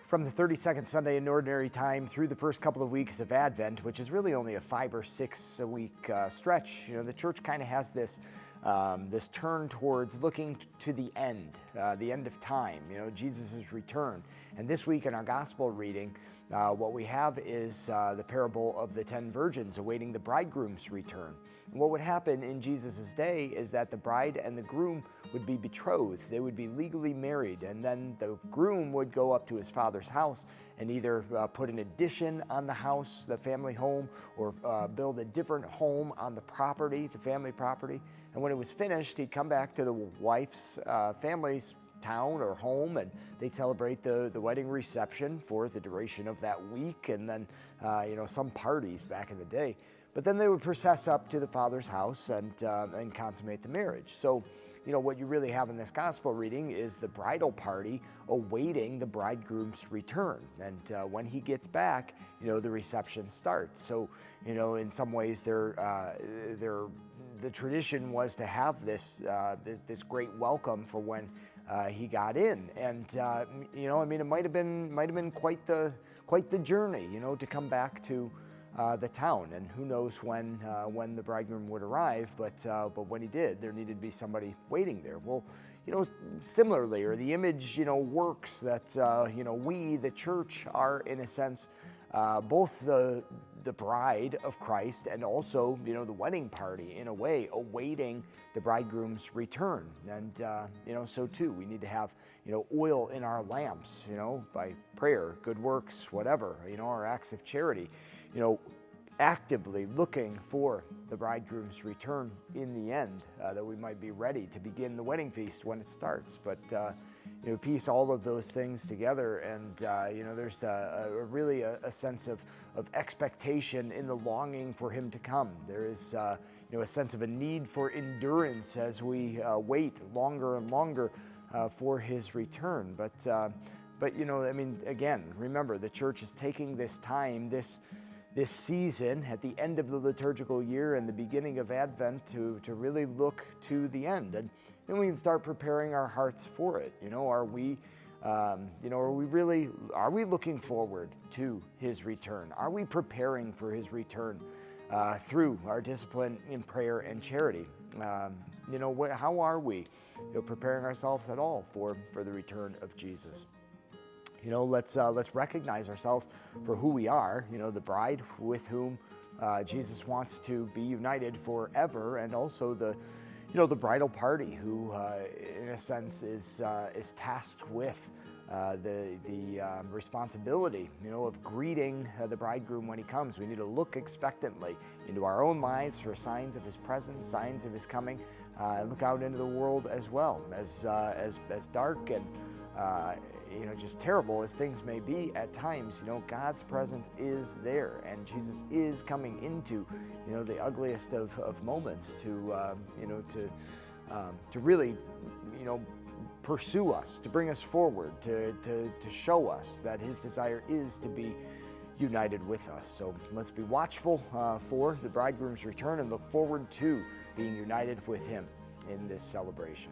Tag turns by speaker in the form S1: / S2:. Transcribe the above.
S1: From the 32nd Sunday in Ordinary Time through the first couple of weeks of Advent, which is really only a 5 or 6 a week stretch, the church kind of has this this turn towards looking to the end of time, Jesus' return. And this week in our gospel reading, what we have is the parable of the 10 virgins awaiting the bridegroom's return. And what would happen in Jesus' day is that the bride and the groom would be betrothed. They would be legally married, and then the groom would go up to his father's house and either put an addition on the house, the family home, or build a different home on the property, the family property. And when it was finished, he'd come back to the wife's family's town or home, and they'd celebrate the wedding reception for the duration of that week, and then some parties back in the day. But then they would process up to the father's house and consummate the marriage. So what you really have in this gospel reading is the bridal party awaiting the bridegroom's return. And when he gets back, the reception starts. So, in some ways, the tradition was to have this great welcome for when he got in. And it might have been quite the journey, to come back to the town, and who knows when the bridegroom would arrive, but when he did, there needed to be somebody waiting there. Well, similarly, or the image, works that we, the church, are in a sense both the bride of Christ and also the wedding party, in a way, awaiting the bridegroom's return. And so too we need to have oil in our lamps, by prayer, good works, whatever, our acts of charity, actively looking for the bridegroom's return in the end, that we might be ready to begin the wedding feast when it starts. But piece all of those things together, and there's really a sense of expectation in the longing for him to come. There is a sense of a need for endurance as we wait longer and longer for his return. But again, remember, the church is taking this time, this season at the end of the liturgical year and the beginning of Advent to really look to the end, and then we can start preparing our hearts for it. Are we looking forward to his return? Are we preparing for his return through our discipline in prayer and charity? How are we preparing ourselves at all for the return of Jesus? Let's recognize ourselves for who we are, the bride with whom Jesus wants to be united forever, and also the bridal party who, in a sense, is tasked with the responsibility, of greeting the bridegroom when he comes. We need to look expectantly into our own lives for signs of his presence, signs of his coming, and look out into the world as well, as dark and just terrible as things may be at times. God's presence is there, and Jesus is coming into the ugliest of moments to really pursue us, to bring us forward, to show us that his desire is to be united with us. So let's be watchful for the bridegroom's return and look forward to being united with him in this celebration.